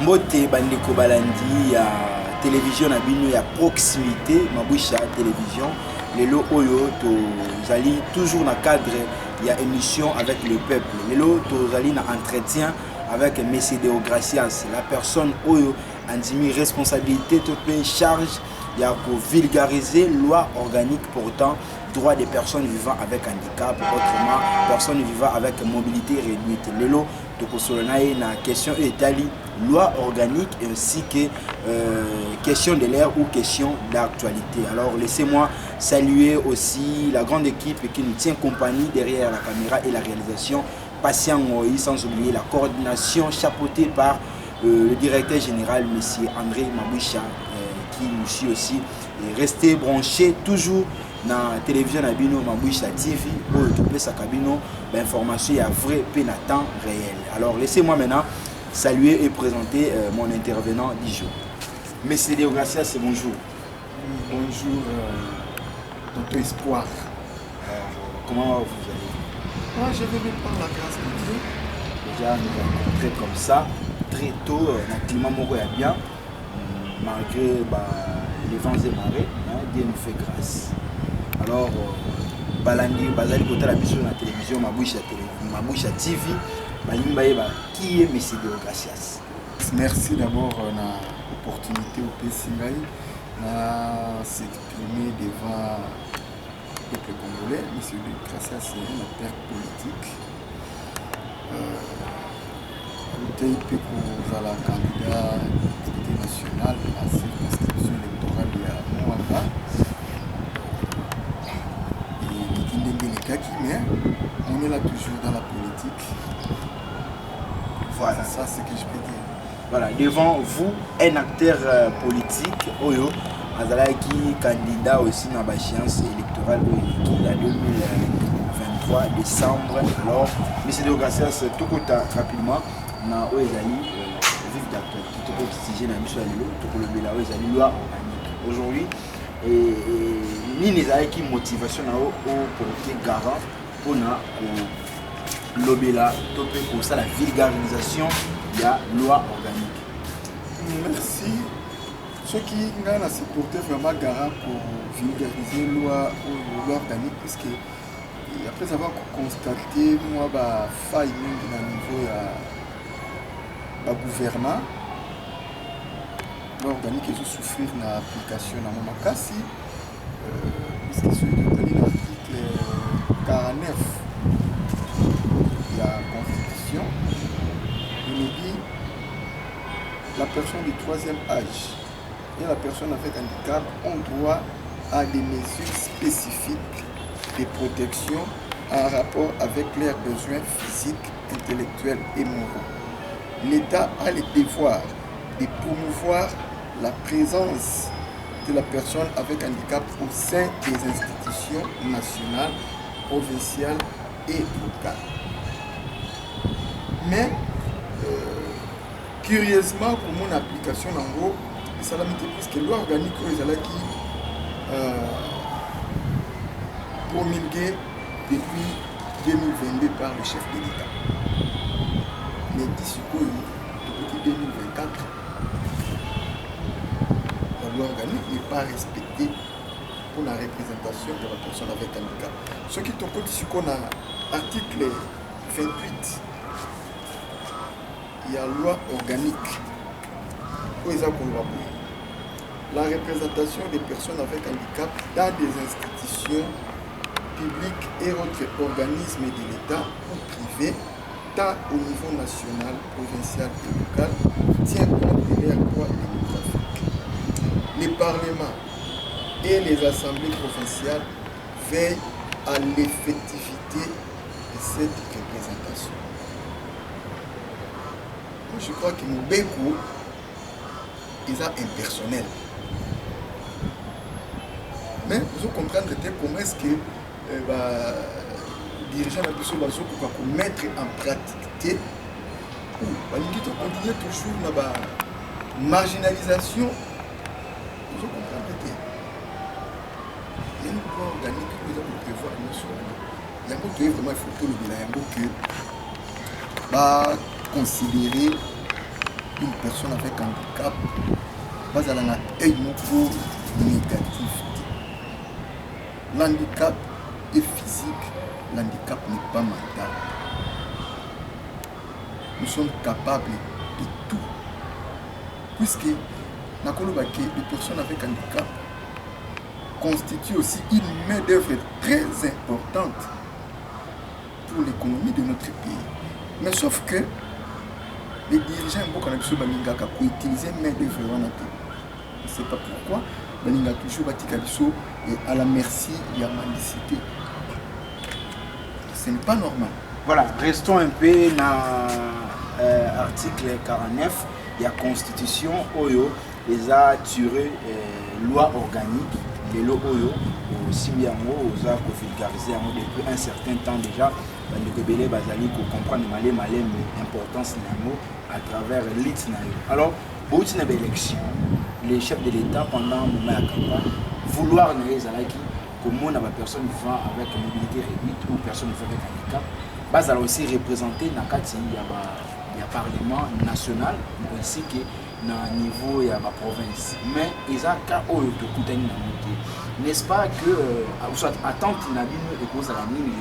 Mbote bandeko balandi ya télévision na bino ya proximité Mabwisha télévision lelo oyo tozali toujours na cadre ya émission avec le peuple lelo tozali na entretien avec Monsieur Deogracias la personne oyo andimi responsabilité to pe charge ya ko vulgariser loi organique portant droit des personnes vivant avec handicap autrement personnes vivant avec mobilité réduite lelo tokosolonaye na question etali loi organique ainsi que question de l'air ou question d'actualité. Alors laissez-moi saluer aussi la grande équipe qui nous tient compagnie derrière la caméra et la réalisation. Patient Moïse, sans oublier la coordination chapeautée par le directeur général, M. André Mabwisha, qui nous suit aussi. Et restez branchés toujours dans la télévision Abino Mabwisha TV, où tout sa cabine, l'information est vrai, peine à temps réel. Alors laissez-moi maintenant saluer et présenter mon intervenant du jour. Monsieur Deogracias, bonjour. Bonjour, Dr Espoir. Comment vous allez? Moi, je vais bien par la grâce de Dieu. Déjà, nous avons rencontré comme ça, très tôt, dans le climat moral bien, malgré les vents et marées, Dieu nous fait grâce. Alors, Balandi, Bazali, côté la mission de la télévision, Mabwisha TV, qui est M. Deogracias? Merci d'abord pour l'opportunité au PCI de s'exprimer devant le peuple congolais. M. Deogracias c'est un acteur politique. Il peut être la candidat député national à la circonscription électorale de Mwamba. Mais on est là toujours dans la politique. Voilà. C'est ça ce que je peux dire. Voilà, devant vous, un acteur politique, Oyo, Azalaki, candidat aussi dans la séance électorale qui a 2023 décembre. Alors, M. Deogracias, tout court rapidement, na Oezali, vif d'actualité, tout court oxygène à Michel Lilo, tout court le Bela Oezali, loi organique. Aujourd'hui, ni les qui motivation au porter garant pour l'obéla, pour ça la vulgarisation de la loi organique. Merci. Ceux qui ont supporté vraiment garant pour vulgariser la loi organique, puisque après avoir constaté moi faille au niveau de gouvernement, loi organique et souffrir de l'application dans mon cas si puisque celui qui est l'article 49 de la Constitution, il nous dit la personne du troisième âge et la personne avec handicap ont droit à des mesures spécifiques de protection en rapport avec leurs besoins physiques, intellectuels et moraux. L'État a le devoir de promouvoir la présence de la personne avec handicap au sein des institutions nationales, provinciales et locales. Mais, curieusement, pour mon application en gros, ça l'a mis plus que loi organique qui promulguée depuis 2022 par le chef de l'État. Mais d'ici depuis 2024, la loi organique n'est pas respectée pour la représentation de la personne avec handicap. Ce qui est ici qu'on a article 28, il y a loi organique. La représentation des personnes avec handicap dans des institutions publiques et autres organismes de l'État ou privés, tant au niveau national, provincial et local, tient compte de leurs droits démographiques. Les parlements et les assemblées provinciales veillent à l'effectivité de cette représentation. Je crois que nous beaucoup ils sont impersonnels. Mais vous comprenez comment est-ce que les dirigeants de la Bisso pour mettre en pratique ou continuer toujours dans la marginalisation. Vous comprenez. Il y a une loi organique que nous avons prévoir. Il y a vraiment il faut que nous considérer une personne avec handicap base à un œil négatif. L'handicap est physique, l'handicap n'est pas mental. Nous sommes capables de tout. Puisque les personnes avec handicap constituent aussi une main-d'œuvre très importante pour l'économie de notre pays. Mais sauf que les dirigeants ont utilisé main-d'œuvre. Je ne sais pas pourquoi. Ils ont toujours à la merci de la mendicité. Ce n'est pas normal. Voilà, restons un peu dans l'article 49. Il y a la Constitution, Oyo, les a tiré loi organique, les lois Oyo, aussi bien aux a vulgarisé depuis un certain temps déjà. Les rebelles basali pour comprendre l'importance à travers l'ITNA. Alors, pour une élection, les chefs de l'État pendant le moment de la campagne, vouloir comment la personne vivant avec une mobilité réduite ou personne vivant avec un handicap, bas alors aussi représenter dans le Parlement national ainsi que dans le niveau de la province. Mais il y a un cas où il y a n'est-ce pas que soit attente et cause à la mine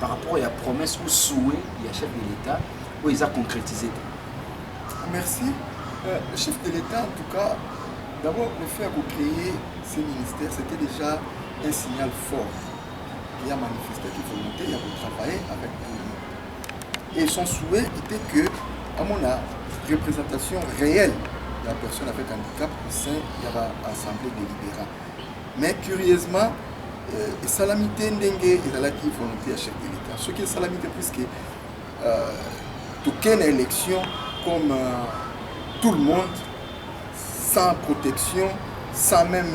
par rapport à la promesse ou souhait du chef de l'État où ils ont concrétisé. Merci. Le chef de l'État, en tout cas, d'abord le fait de créer ces ministères, c'était déjà un signal fort. Il a manifesté qu'il volonté, il a travailler avec tout le monde. Et son souhait était que, à mon avis, représentation réelle de la personne avec handicap au sein de l'Assemblée délibérante. Mais curieusement, salamité ndenge et la volonté à chef de l'État. Ce qui est salamité puisque aucune élection comme tout le monde, sans protection, sans même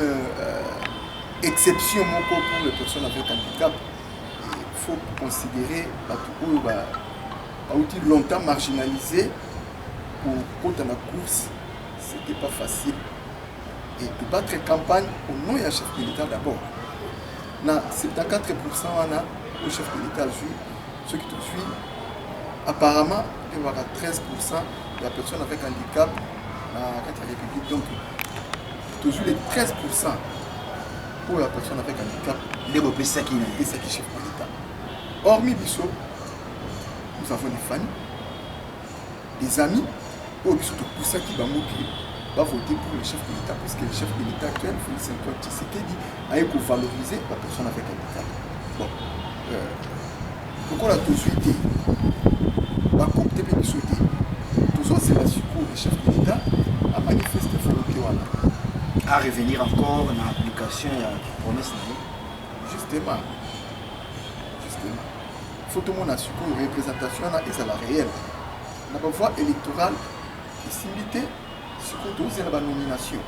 exception pour les personnes avec handicap. Il faut considérer que longtemps marginalisé pour la course, c'était pas facile. Et de battre campagne au nom du chef de l'État d'abord. Dans 74% au chef de l'État, ce qui te suit, apparemment, il y aura 13% de la personne avec handicap dans la République. Donc, toujours les 13% pour la personne avec handicap. C'est ça qui est chef de l'État. Hormis Bissot, nous avons des familles, des amis, surtout pour ça qui va montrer. Va voter pour le chef de l'État, puisque le chef de l'État actuel, Félix Antoine Tshisekedi, a valoriser la personne avec handicap. Bon, pourquoi la société va compter pour les sauter? Toujours, c'est la secours du chef de l'État a manifesté volonté. À revenir encore dans l'application de la promesse. Justement. Il faut tout le monde a secours, la représentation est à la réelle. On a une voie électorale, possibilité. Surtout dans la nomination.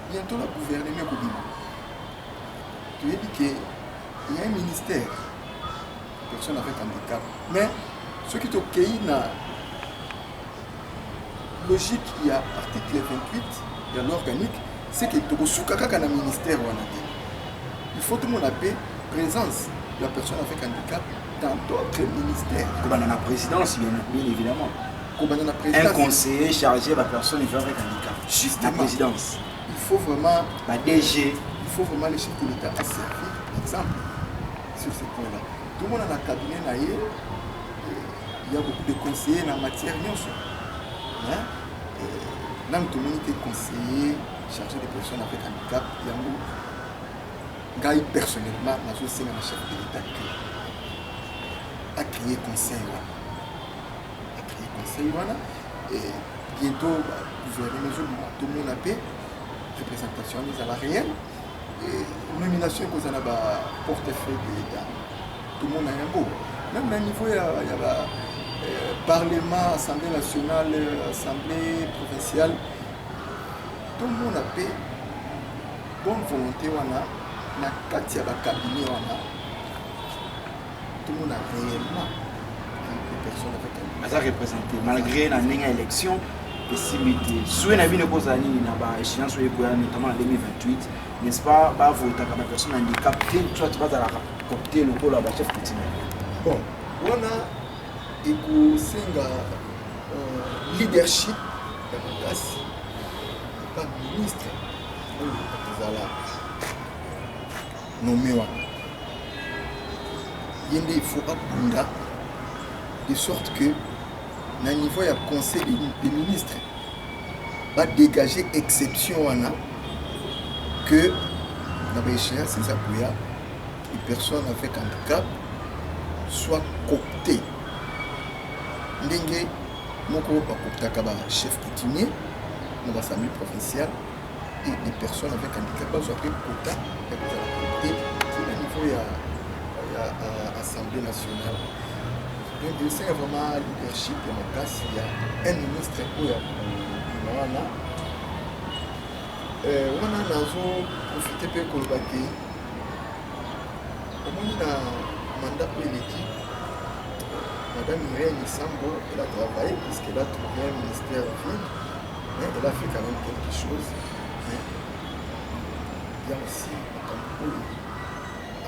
Bientôt le gouvernement Kobima. Tu as dit qu'il y a un ministère, personne avec handicap. Mais ce qui est OK dans la logique, il y a article 28 de l'organique, c'est que tu as un ministère. Il faut tout le monde appeler présence de la personne avec handicap dans d'autres ministères. Comme dans la présidence, bien évidemment. Un conseiller chargé de la personne vivant avec handicap. Juste la présidence. Il faut vraiment. La DG. Il faut vraiment les chefs de l'État à servir l'exemple sur ce point-là. Tout le monde dans le cabinet, il y a beaucoup de conseillers dans la matière. Là, tout le monde est conseiller chargé des personnes avec handicap. Il y a personnellement, je sais que le chef de l'État a créé conseil. Et bientôt, le gouvernement, tout le monde a fait représentation mise à la réelle. Et nomination qu'on a portefeuille de l'État. Tout le monde a un beau. Même à niveau, il y a Parlement, Assemblée nationale, Assemblée provinciale. Tout le monde a fait bonne volonté. Na kati ya cabinet. Tout le monde a réellement des personnes avec un représenté malgré la élection et simité. Souhait n'a vu ne cause échéance notamment en 2028, n'est-ce pas, voter comme la personne handicapée, tu vas la copter le pôle à la chef coutumier. Bon, on a un leadership ya makasi pas ministre oyo akozala nommé wana ye nde il faut abunda de sorte que na niveau ya conseil des ministres va dégager exception wana que na baéchéance eza koya les personnes avec handicap soient cooptées ndenge moko bakoptaka bachef coutumier na basamble provinciale et les personnes avec handicap bazwa mpe kota ya kozala coopté na niveau ya assemblée nationale. Donc c'est vraiment leadership ya makasi ya un ministre oyo wana wana nazo profite mpe koloba ke omoni na mandat oyo eleki Madame Irène Sambo, elle a travaillé puisqu'elle a trouvé un ministère vide, mais elle a fait quand même quelque chose. Mais il y a aussi à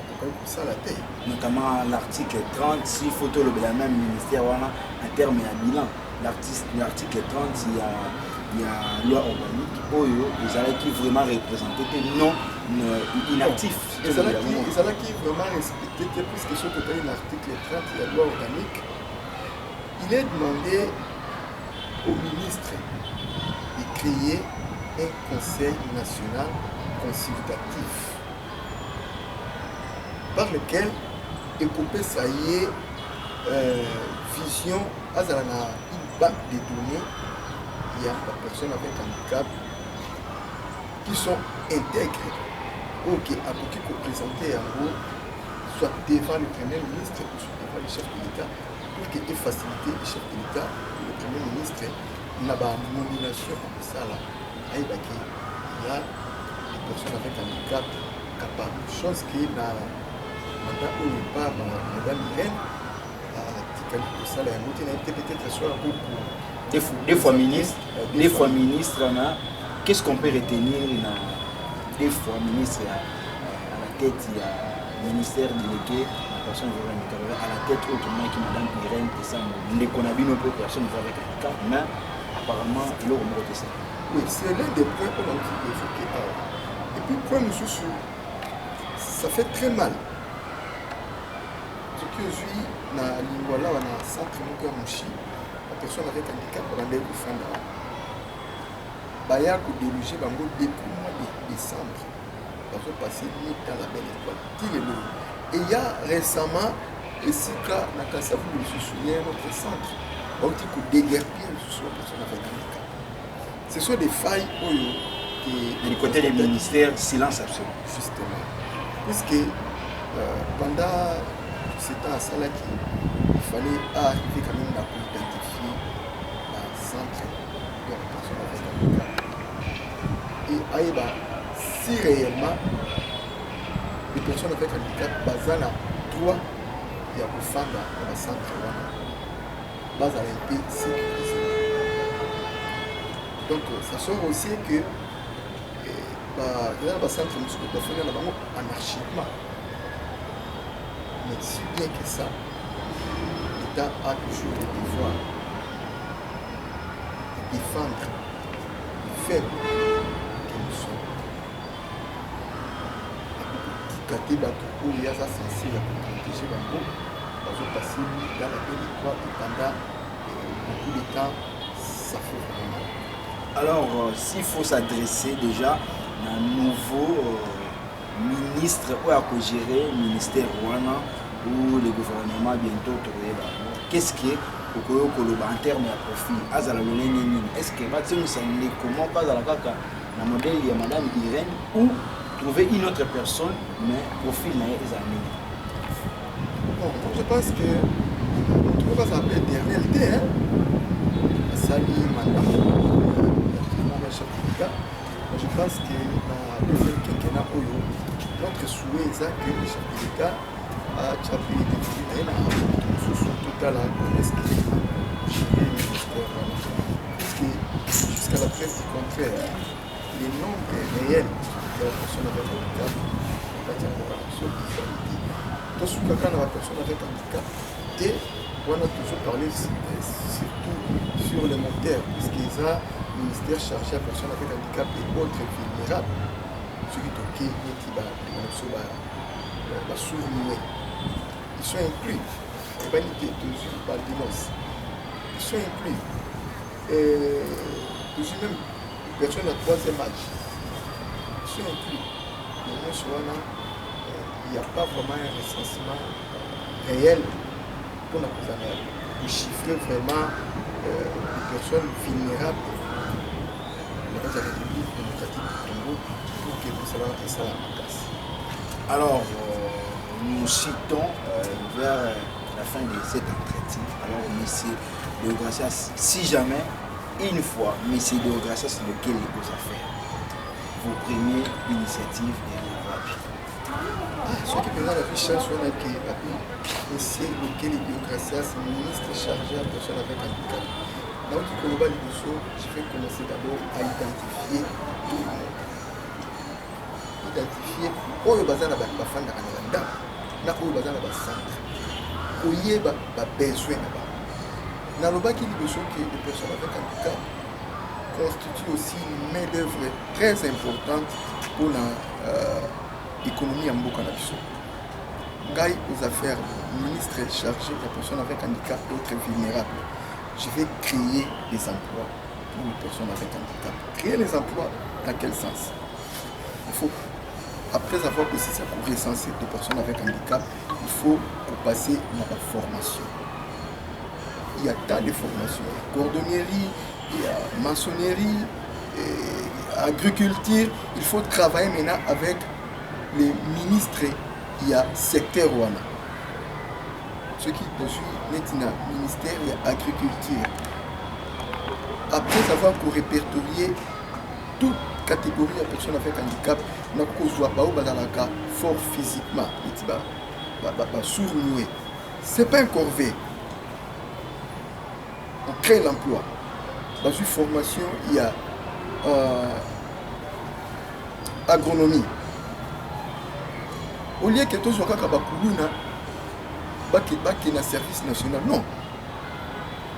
peu près pour ça la terre. Notamment l'article 30, s'il faut le même ministère en termes et à bilan. L'article 30, il y a loi organique, Oyo, les allez qui vraiment représenté non inactifs. Les allez qui vraiment respecté, puisque ce côté l'article 30, il y a loi organique. Il est demandé au ministre de créer un conseil national consultatif par lequel écouper ça y est vision à une banque de données. Il y a des personnes avec handicap qui sont intégrées ou qui a pu présenter en gros soit devant le Premier ministre ou soit devant le chef de l'État pour qu'il ait facilité le chef de l'État, le Premier ministre, n'a pas nomination comme ça là. Il y a des personnes avec handicap capables. Chose qui est dans le mandat où il pas Madame Irène, qui pour ça là, il a été peut-être soit beaucoup. Des fois ministre, qu'est-ce qu'on peut retenir des fois ministre à la tête, il y a ministère délégué. Personne à la tête autrement que Madame Irène Tessambo. Les connabines un peu personne avec handicap, mais apparemment il a remonté ça. Oui, c'est l'un des points qu'on a évoqué. Et puis point monsieur, ça fait très mal. Ce que je suis dans l'Ingola, on a un centre Mouchi, la personne avec handicap, on a des défendre. Baya pour déloger Bango depuis le mois de décembre. On va passer dans la belle étoile. Et il y a récemment, et c'est là, dans le Kassavou, je me souviens, notre centre, on dit qu'on déguerpille sur les personnes avec handicap. Ce sont des failles du côté des ministères, silence absolu. Justement. Puisque pendant ce temps, ça là, il fallait arriver quand même à identifier un centre de la personne avec handicap. Et Aïba, si réellement, les personnes avec handicap basent la droit il y a pour faire dans le centre base à été sécurisé. Donc ça sort aussi que dans le centre de faire anarchiquement. Mais si bien que ça, l'État a toujours le pouvoir de défendre les faibles que nous sommes. Kati bato où il y a ça censé protéger Bango, ils ont passé dans la belle étoile et pendant beaucoup de temps, ça fait vraiment mal. Alors, s'il faut s'adresser déjà à un nouveau ministre ou à gérer le ministère Rwanda ou le gouvernement bientôt, qu'est-ce qui est en termes de profil? Est-ce que comment pas à la caca la modèle de Madame Irène ou trouver une autre personne, mais profil n'est pas amis. Bon, je pense que on ne peut pas s'appeler des réalités. Sali, madame, je pense que dans le deuxième quinquennat, notre souhait est que le chef de l'État a chapé des filles tout à la presse qui gérer le ministère. Puisque jusqu'à la presse du contraire, les nombres réels de la personne avec handicap, tout ce qu'on a la personne avec handicap, et on a toujours parlé surtout sur les moteurs, puisqu'ils ont ministère chargé à personnes avec handicap et autres vulnérables. Ceux qui toquent, ils sont inclus. Et pas une idée de ils sont inclus. Et même les personnes à troisième âge, ils sont inclus. Mais il n'y a pas vraiment un recensement réel pour chiffrer vraiment les personnes vulnérables dans la République démocratique du Congo pour que nous soyons et ça en place. Alors, nous citons vers la fin de cet entretien. Alors, M. Deogracias, si jamais, une fois, M. Deogracias, lequel il vous a fait vos premières initiatives et rapide. Ce qui est la richesse, on a que M. lequel Deogracias, ministre chargé à personnes avec handicap. Dans le Koloba Liboso, je vais commencer d'abord à identifier tout le monde. Identifier où le bazar n'a pas fait na où le bazar n'a pas centre. Où il y a besoin là-bas. Dans le bas qui Liboso, que les personnes avec handicap constituent aussi une main-d'œuvre très importante pour l'économie en Bokanabiso. Gaï aux affaires, ministre chargé des personnes avec handicap et autres vulnérables. Je vais créer des emplois pour les personnes avec handicap. Créer les emplois, dans quel sens? Il faut, après avoir aussi ça pour recenser des personnes avec handicap, il faut passer dans la formation. Il y a tant de formations. Cordonnerie, il y a maçonnerie, agriculture. Il faut travailler maintenant avec les ministres. Il y a secteur Wana. Ce qui poursuit maintenant ministère de l'agriculture. Après avoir répertorié toute catégorie de personnes avec handicap, on a besoin de fort physiquement, sourd-muet. Ce n'est pas un corvée. On crée l'emploi. Dans une formation, il y a agronomie. Au lieu que tout soit qui est dans le service national. Non.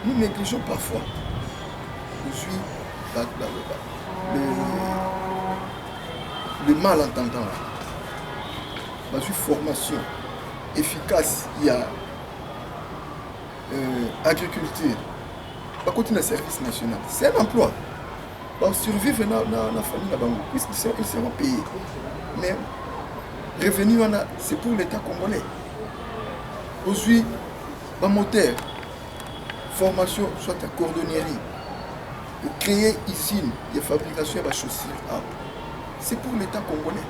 Nous négligeons parfois. Je suis le malentendant. Dans une formation efficace, il y a agriculture. Pas continuer le service national. C'est un emploi. Pour survivre dans la famille, puisqu'ils seront payés. Mais revenu, c'est pour l'État congolais. Aujourd'hui, un moteur, formation, soit à cordonnerie, créer usine de fabrication de chaussures. C'est pour l'État congolais.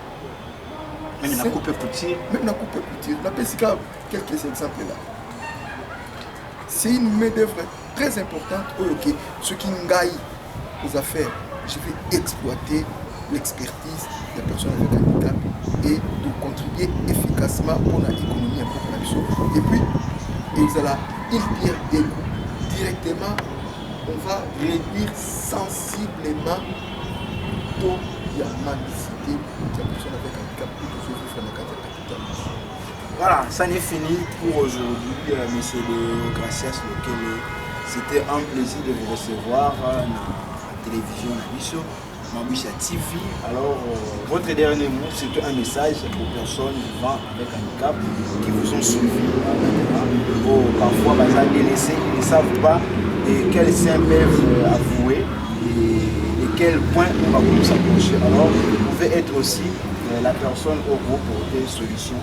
Même la coupe couture. Même la coupe couture. La PSK, quelques exemples là. C'est une main-d'œuvre très importante. Ok, ce qui ngaille aux affaires, je vais exploiter l'expertise des personnes avec handicap et de contribuer efficacement pour l'économie en population. Et puis, il y a une pierre d'égout. Directement, on va réduire sensiblement le taux de mendicité des personnes avec handicap pour que vivre dans le cadre de la capitale. Voilà, ça n'est fini pour aujourd'hui, monsieur Deogracias Lokele. C'était un plaisir de vous recevoir à la télévision Nabiso. Maboucha TV. Alors, votre dernier mot, c'est un message aux personnes vivant avec handicap qui vous ont suivi maintenant. Parfois, ils délaissés, ils ne savent pas quels saints peuvent avouer et quel point on va pouvoir s'approcher. Alors, vous pouvez être aussi la personne au groupe pour des solutions.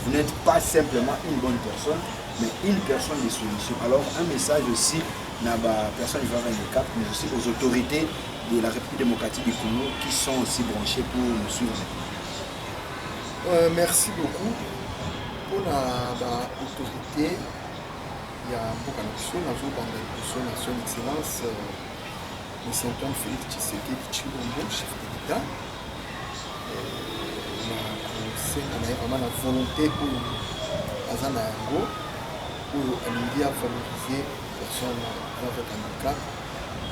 Vous n'êtes pas simplement une bonne personne, mais une personne de solution. Alors, un message aussi à la personne vivant avec handicap, mais aussi aux autorités de la République démocratique du Congo qui sont aussi branchés pour nous suivre. Merci beaucoup. Pour l'autorité, il y a beaucoup d'action dans son excellence, M. Antoine Félix Tshisekedi Tshilombo, chef de l'État. On a vraiment la volonté pour Azanayango, pour Alindia valoriser les personnes avec handicap.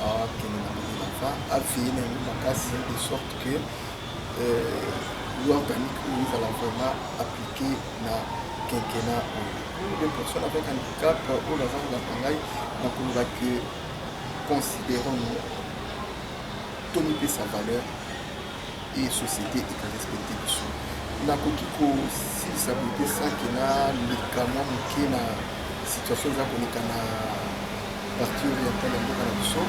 À veiller de sorte que loi organique nous allons vraiment appliquer dans le quinquennat. Les personnes avec handicap, pour la que considérons-nous Tony peut sa valeur et société et respecter les choses. Nakoki si ça veut ça que na médicament qui na situation za koneka na partie orientale ya mboka na biso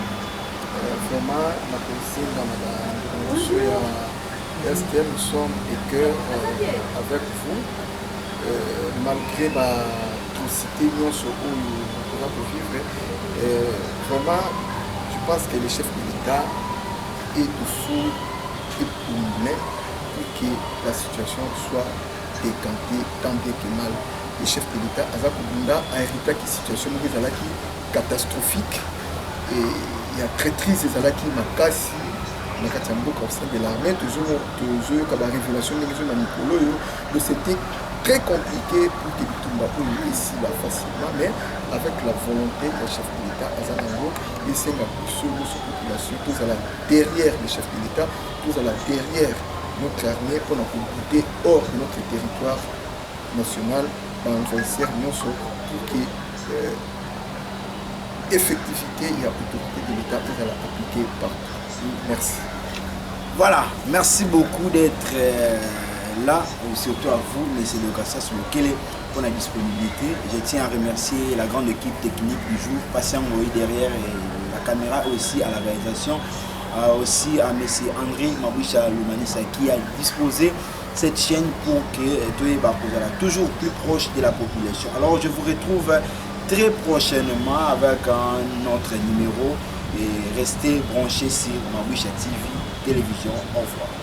vraiment nakosenga na ngosho ya STM nous sommes et que avec vous malgré ma cité nyonso oyo on va vivre vraiment je pense que le chef de l'État est de fou et pour pour que la situation soit décantée tant bien que mal. Le chef de l'État a hérité de situation catastrophique et il y a traîtrise des alaki makasi na katambo comme ça de l'armée toujours comme révélation de c'était très compliqué pour que Bitumba ici là facilement mais avec la volonté du chef de l'État Azanango et c'est la population tous à la derrière le chef de l'État tous à la derrière notre armée pour la communauté hors de notre territoire national dans le frontière pour que effectivité et autorité de l'État pour la appliquer partout. Merci. Voilà, merci beaucoup d'être là, surtout à vous, M. Deokassas, pour la disponibilité. Je tiens à remercier la grande équipe technique du jour, Patient Moïse derrière et la caméra aussi à la réalisation. Aussi à M. André Maboucha Loumanissa qui a disposé cette chaîne pour que Toye Bakozala toujours plus proche de la population. Alors je vous retrouve très prochainement avec un autre numéro et restez branchés sur Maboucha TV télévision. Au revoir.